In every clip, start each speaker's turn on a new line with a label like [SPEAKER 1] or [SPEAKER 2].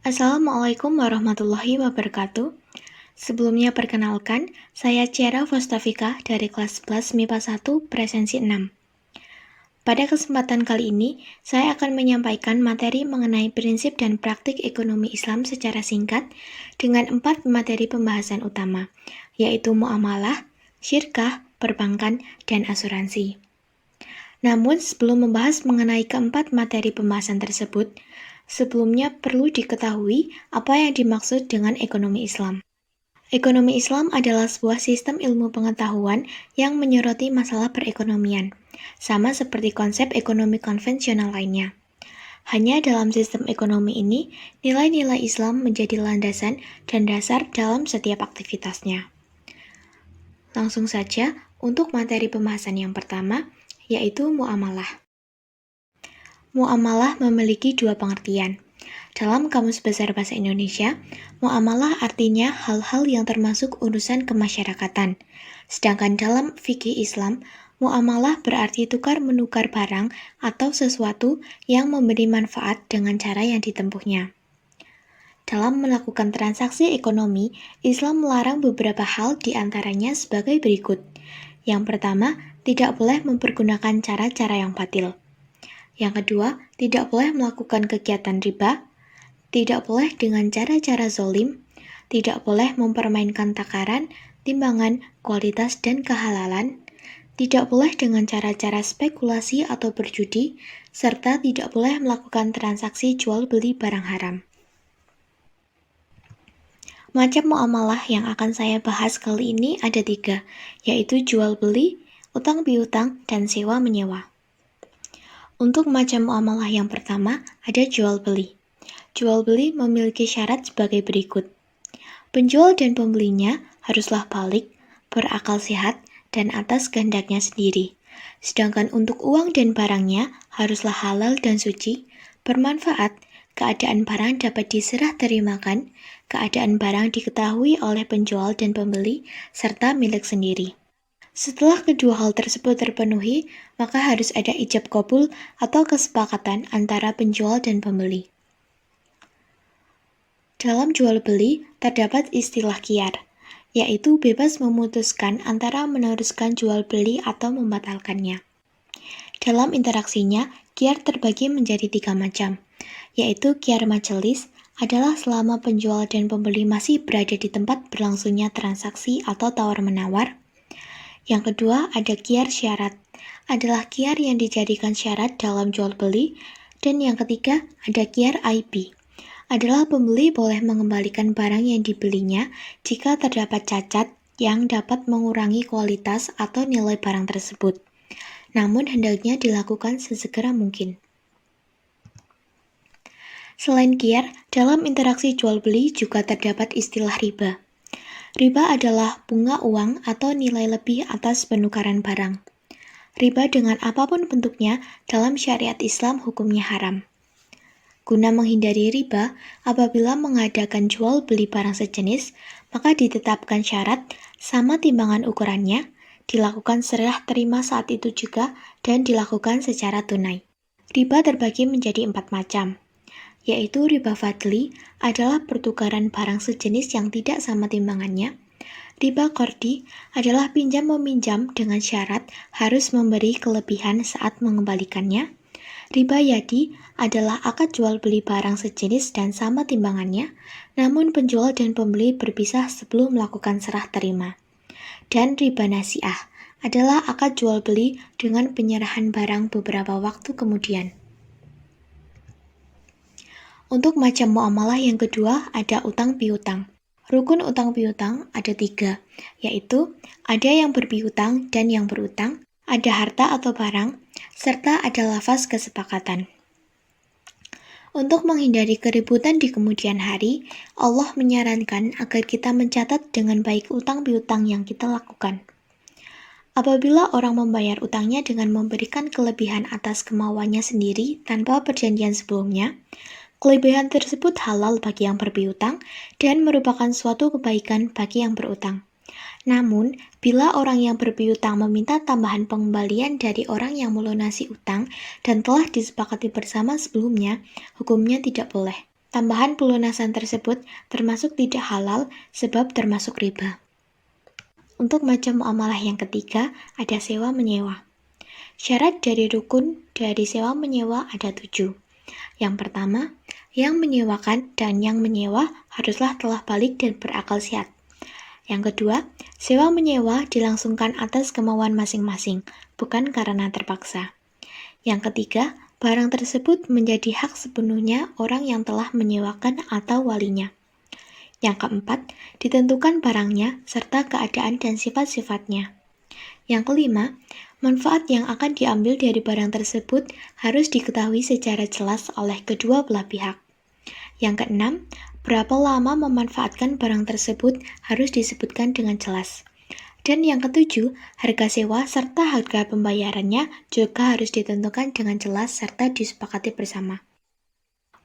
[SPEAKER 1] Assalamualaikum warahmatullahi wabarakatuh. Sebelumnya perkenalkan, saya Ciara Fostafika dari kelas 11 MIPA 1 Presensi 6. Pada kesempatan kali ini, saya akan menyampaikan materi mengenai prinsip dan praktik ekonomi Islam secara singkat dengan 4 materi pembahasan utama, yaitu muamalah, syirkah, perbankan, dan asuransi. Namun, sebelum membahas mengenai keempat materi pembahasan tersebut, sebelumnya perlu diketahui apa yang dimaksud dengan ekonomi Islam. Ekonomi Islam adalah sebuah sistem ilmu pengetahuan yang menyoroti masalah perekonomian, sama seperti konsep ekonomi konvensional lainnya. Hanya dalam sistem ekonomi ini, nilai-nilai Islam menjadi landasan dan dasar dalam setiap aktivitasnya. Langsung saja untuk materi pembahasan yang pertama, yaitu muamalah. Muamalah memiliki dua pengertian. Dalam Kamus Besar Bahasa Indonesia, muamalah artinya hal-hal yang termasuk urusan kemasyarakatan. Sedangkan dalam fikih Islam, muamalah berarti tukar-menukar barang atau sesuatu yang memberi manfaat dengan cara yang ditempuhnya. Dalam melakukan transaksi ekonomi, Islam melarang beberapa hal diantaranya sebagai berikut. Yang pertama, tidak boleh mempergunakan cara-cara yang batil. Yang kedua, tidak boleh melakukan kegiatan riba, tidak boleh dengan cara-cara zolim, tidak boleh mempermainkan takaran, timbangan, kualitas, dan kehalalan, tidak boleh dengan cara-cara spekulasi atau berjudi, serta tidak boleh melakukan transaksi jual-beli barang haram. Macam muamalah yang akan saya bahas kali ini ada 3, yaitu jual-beli, utang-piutang, dan sewa-menyewa. Untuk macam muamalah yang pertama, ada jual-beli. Jual-beli memiliki syarat sebagai berikut. Penjual dan pembelinya haruslah balik, berakal sehat, dan atas kehendaknya sendiri. Sedangkan untuk uang dan barangnya haruslah halal dan suci, bermanfaat, keadaan barang dapat diserah terimakan, keadaan barang diketahui oleh penjual dan pembeli, serta milik sendiri. Setelah kedua hal tersebut terpenuhi, maka harus ada ijab qabul atau kesepakatan antara penjual dan pembeli. Dalam jual-beli, terdapat istilah khiyar, yaitu bebas memutuskan antara meneruskan jual-beli atau membatalkannya. Dalam interaksinya, khiyar terbagi menjadi 3 macam, yaitu khiyar majelis adalah selama penjual dan pembeli masih berada di tempat berlangsungnya transaksi atau tawar-menawar. Yang kedua, ada khiyar syarat, adalah khiyar yang dijadikan syarat dalam jual-beli. Dan yang ketiga, ada khiyar IP, adalah pembeli boleh mengembalikan barang yang dibelinya jika terdapat cacat yang dapat mengurangi kualitas atau nilai barang tersebut. Namun hendaknya dilakukan sesegera mungkin. Selain khiyar, dalam interaksi jual-beli juga terdapat istilah riba. Riba adalah bunga uang atau nilai lebih atas penukaran barang. Riba dengan apapun bentuknya dalam syariat Islam hukumnya haram. Guna menghindari riba, apabila mengadakan jual beli barang sejenis, maka ditetapkan syarat sama timbangan ukurannya, dilakukan serah terima saat itu juga, dan dilakukan secara tunai. Riba terbagi menjadi 4 macam, yaitu riba fadli adalah pertukaran barang sejenis yang tidak sama timbangannya. Riba qardi adalah pinjam-meminjam dengan syarat harus memberi kelebihan saat mengembalikannya. Riba yadi adalah akad jual beli barang sejenis dan sama timbangannya, namun penjual dan pembeli berpisah sebelum melakukan serah terima. Dan riba nasi'ah adalah akad jual beli dengan penyerahan barang beberapa waktu kemudian. Untuk macam muamalah yang kedua ada utang piutang. Rukun utang piutang ada 3, yaitu ada yang berpiutang dan yang berutang, ada harta atau barang, serta ada lafaz kesepakatan. Untuk menghindari keributan di kemudian hari, Allah menyarankan agar kita mencatat dengan baik utang piutang yang kita lakukan. Apabila orang membayar utangnya dengan memberikan kelebihan atas kemauannya sendiri tanpa perjanjian sebelumnya, kelebihan tersebut halal bagi yang berpiutang dan merupakan suatu kebaikan bagi yang berutang. Namun, bila orang yang berpiutang meminta tambahan pengembalian dari orang yang melunasi utang dan telah disepakati bersama sebelumnya, hukumnya tidak boleh. Tambahan pelunasan tersebut termasuk tidak halal sebab termasuk riba. Untuk macam muamalah yang ketiga, ada sewa-menyewa. Syarat dari rukun dari sewa-menyewa ada 7. Yang pertama, yang menyewakan dan yang menyewa haruslah telah balik dan berakal sehat. Yang kedua, sewa-menyewa dilangsungkan atas kemauan masing-masing, bukan karena terpaksa. Yang ketiga, barang tersebut menjadi hak sepenuhnya orang yang telah menyewakan atau walinya. Yang keempat, ditentukan barangnya serta keadaan dan sifat-sifatnya. Yang kelima, manfaat yang akan diambil dari barang tersebut harus diketahui secara jelas oleh kedua belah pihak. Yang keenam, berapa lama memanfaatkan barang tersebut harus disebutkan dengan jelas. Dan yang ketujuh, harga sewa serta harga pembayarannya juga harus ditentukan dengan jelas serta disepakati bersama.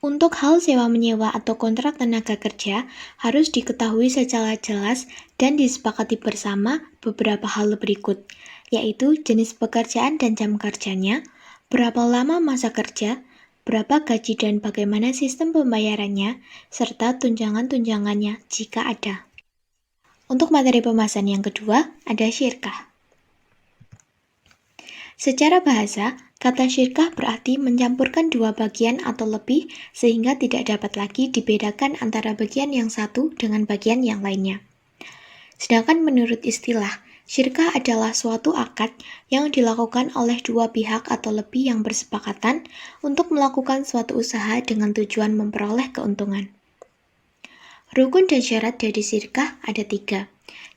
[SPEAKER 1] Untuk hal sewa-menyewa atau kontrak tenaga kerja, harus diketahui secara jelas dan disepakati bersama beberapa hal berikut, yaitu jenis pekerjaan dan jam kerjanya, berapa lama masa kerja, berapa gaji dan bagaimana sistem pembayarannya, serta tunjangan-tunjangannya jika ada. Untuk materi pembahasan yang kedua, ada syirkah. Secara bahasa, kata syirkah berarti mencampurkan dua bagian atau lebih sehingga tidak dapat lagi dibedakan antara bagian yang satu dengan bagian yang lainnya. Sedangkan menurut istilah, syirkah adalah suatu akad yang dilakukan oleh dua pihak atau lebih yang bersepakatan untuk melakukan suatu usaha dengan tujuan memperoleh keuntungan. Rukun dan syarat dari syirkah ada 3.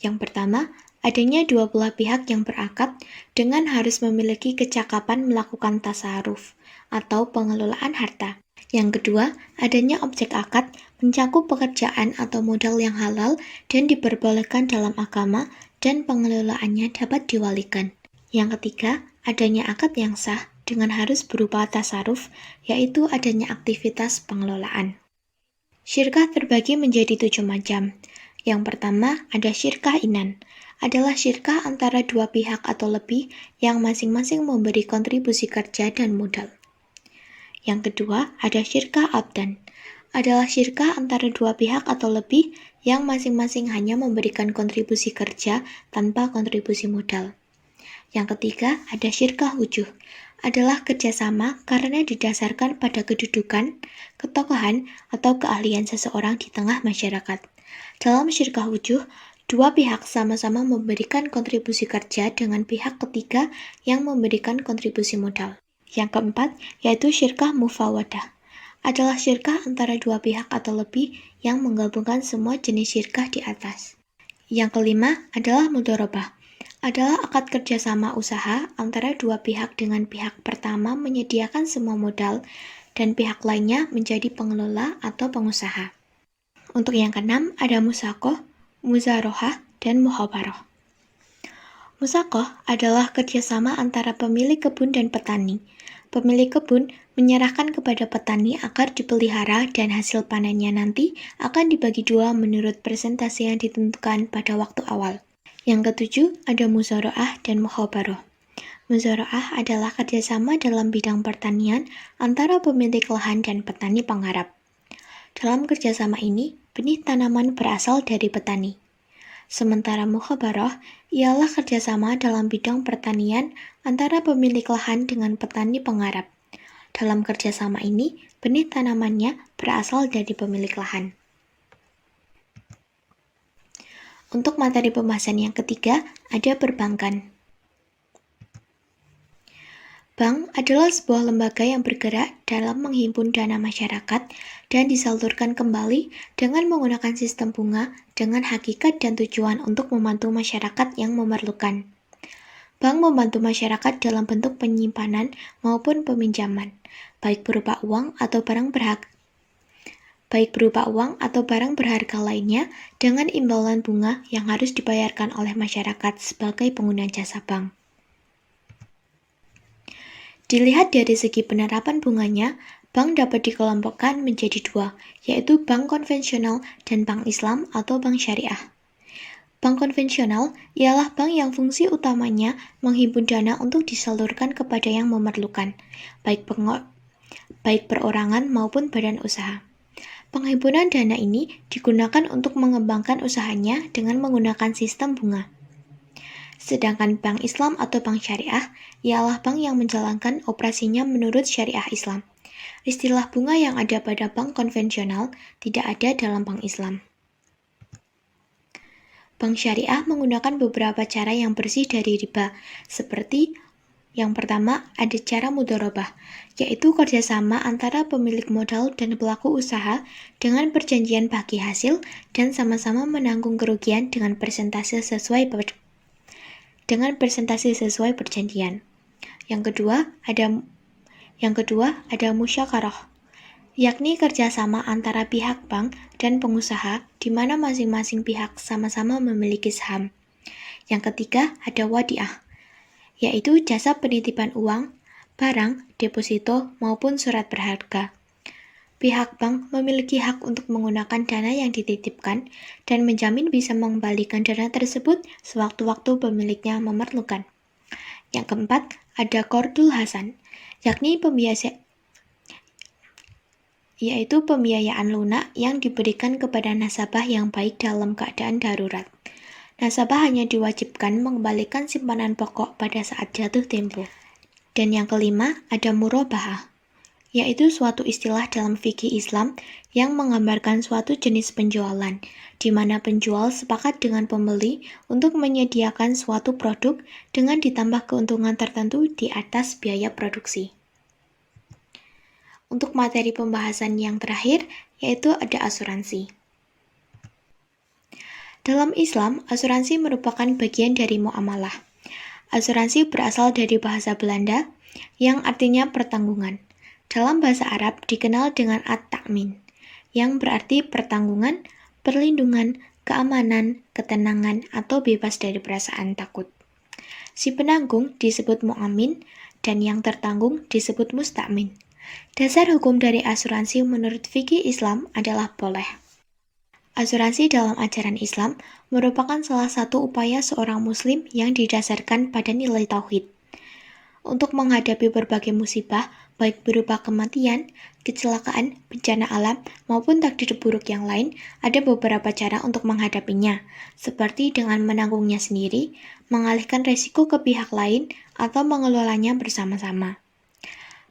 [SPEAKER 1] Yang pertama, adanya dua belah pihak yang berakad dengan harus memiliki kecakapan melakukan tasarruf atau pengelolaan harta. Yang kedua, adanya objek akad mencakup pekerjaan atau modal yang halal dan diperbolehkan dalam agama dan pengelolaannya dapat diwalikan. Yang ketiga, adanya akad yang sah dengan harus berupa tasarruf, yaitu adanya aktivitas pengelolaan. Syirkah terbagi menjadi 7 macam. Yang pertama, ada syirkah inan. Adalah syirkah antara dua pihak atau lebih yang masing-masing memberi kontribusi kerja dan modal. Yang kedua, ada syirkah abdan. Adalah syirkah antara dua pihak atau lebih yang masing-masing hanya memberikan kontribusi kerja tanpa kontribusi modal. Yang ketiga, ada syirkah wujuh. Adalah kerjasama karena didasarkan pada kedudukan, ketokohan, atau keahlian seseorang di tengah masyarakat. Dalam syirkah wujuh, dua pihak sama-sama memberikan kontribusi kerja dengan pihak ketiga yang memberikan kontribusi modal. Yang keempat, yaitu syirkah mufawadah. Adalah syirkah antara dua pihak atau lebih yang menggabungkan semua jenis syirkah di atas. Yang kelima adalah mudharabah. Adalah akad kerjasama usaha antara dua pihak dengan pihak pertama menyediakan semua modal dan pihak lainnya menjadi pengelola atau pengusaha. Untuk yang keenam ada musaqah, muzarohah, dan muhabarah. Musaqah adalah kerjasama antara pemilik kebun dan petani. Pemilik kebun menyerahkan kepada petani agar dipelihara dan hasil panennya nanti akan dibagi dua menurut persentase yang ditentukan pada waktu awal. Yang ketujuh ada muzaraah dan muhabarah. Muzaraah adalah kerjasama dalam bidang pertanian antara pemilik lahan dan petani penggarap. Dalam kerjasama ini, benih tanaman berasal dari petani. Sementara muhabarah ialah kerjasama dalam bidang pertanian antara pemilik lahan dengan petani penggarap. Dalam kerjasama ini, benih tanamannya berasal dari pemilik lahan. Untuk materi pembahasan yang ketiga, ada perbankan. Bank adalah sebuah lembaga yang bergerak dalam menghimpun dana masyarakat dan disalurkan kembali dengan menggunakan sistem bunga dengan hakikat dan tujuan untuk membantu masyarakat yang memerlukan. Bank membantu masyarakat dalam bentuk penyimpanan maupun peminjaman, baik berupa uang atau barang berharga lainnya dengan imbalan bunga yang harus dibayarkan oleh masyarakat sebagai pengguna jasa bank. Dilihat dari segi penerapan bunganya, bank dapat dikelompokkan menjadi dua, yaitu bank konvensional dan bank Islam atau bank syariah. Bank konvensional ialah bank yang fungsi utamanya menghimpun dana untuk disalurkan kepada yang memerlukan, baik perorangan maupun badan usaha. Penghimpunan dana ini digunakan untuk mengembangkan usahanya dengan menggunakan sistem bunga. Sedangkan bank Islam atau bank syariah ialah bank yang menjalankan operasinya menurut syariah Islam. Istilah bunga yang ada pada bank konvensional tidak ada dalam bank Islam. Bank syariah menggunakan beberapa cara yang bersih dari riba, seperti yang pertama, ada cara mudharabah, yaitu kerjasama antara pemilik modal dan pelaku usaha dengan perjanjian bagi hasil dan sama-sama menanggung kerugian dengan persentase sesuai perjanjian. Yang kedua ada musyawarah, yakni kerjasama antara pihak bank dan pengusaha di mana masing-masing pihak sama-sama memiliki saham. Yang ketiga ada wadiah, yaitu jasa penitipan uang, barang, deposito, maupun surat berharga. Pihak bank memiliki hak untuk menggunakan dana yang dititipkan dan menjamin bisa mengembalikan dana tersebut sewaktu-waktu pemiliknya memerlukan. Yang keempat, ada qardul hasan, yaitu pembiayaan lunak yang diberikan kepada nasabah yang baik dalam keadaan darurat. Nasabah hanya diwajibkan mengembalikan simpanan pokok pada saat jatuh tempo. Dan yang kelima, ada murabahah, yaitu suatu istilah dalam fikih Islam yang menggambarkan suatu jenis penjualan, di mana penjual sepakat dengan pembeli untuk menyediakan suatu produk dengan ditambah keuntungan tertentu di atas biaya produksi. Untuk materi pembahasan yang terakhir, yaitu ada asuransi. Dalam Islam, asuransi merupakan bagian dari muamalah. Asuransi berasal dari bahasa Belanda yang artinya pertanggungan. Dalam bahasa Arab dikenal dengan at-ta'min, yang berarti pertanggungan, perlindungan, keamanan, ketenangan, atau bebas dari perasaan takut. Si penanggung disebut mu'amin, dan yang tertanggung disebut musta'min. Dasar hukum dari asuransi menurut fikih Islam adalah boleh. Asuransi dalam ajaran Islam merupakan salah satu upaya seorang muslim yang didasarkan pada nilai tauhid. Untuk menghadapi berbagai musibah, baik berupa kematian, kecelakaan, bencana alam, maupun takdir buruk yang lain, ada beberapa cara untuk menghadapinya, seperti dengan menanggungnya sendiri, mengalihkan resiko ke pihak lain, atau mengelolanya bersama-sama.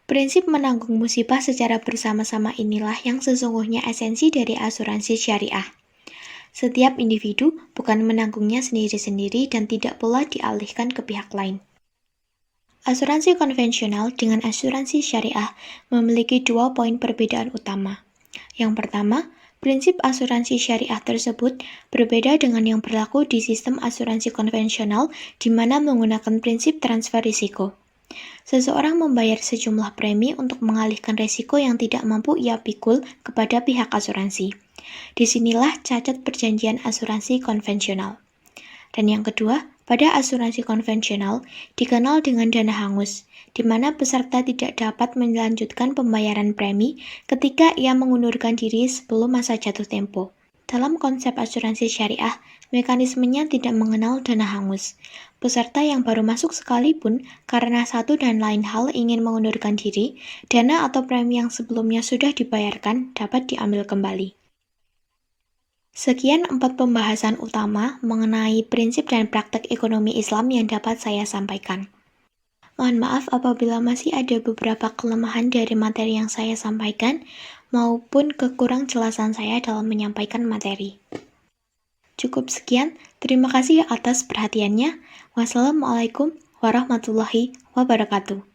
[SPEAKER 1] Prinsip menanggung musibah secara bersama-sama inilah yang sesungguhnya esensi dari asuransi syariah. Setiap individu bukan menanggungnya sendiri-sendiri dan tidak pula dialihkan ke pihak lain. Asuransi konvensional dengan asuransi syariah memiliki dua poin perbedaan utama. Yang pertama, prinsip asuransi syariah tersebut berbeda dengan yang berlaku di sistem asuransi konvensional di mana menggunakan prinsip transfer risiko. Seseorang membayar sejumlah premi untuk mengalihkan risiko yang tidak mampu ia pikul kepada pihak asuransi. Disinilah cacat perjanjian asuransi konvensional. Dan yang kedua, pada asuransi konvensional dikenal dengan dana hangus, di mana peserta tidak dapat melanjutkan pembayaran premi ketika ia mengundurkan diri sebelum masa jatuh tempo. Dalam konsep asuransi syariah, mekanismenya tidak mengenal dana hangus. Peserta yang baru masuk sekalipun karena satu dan lain hal ingin mengundurkan diri, dana atau premi yang sebelumnya sudah dibayarkan dapat diambil kembali. Sekian 4 pembahasan utama mengenai prinsip dan praktek ekonomi Islam yang dapat saya sampaikan. Mohon maaf apabila masih ada beberapa kelemahan dari materi yang saya sampaikan maupun kekurang jelasan saya dalam menyampaikan materi. Cukup sekian, terima kasih atas perhatiannya. Wassalamualaikum warahmatullahi wabarakatuh.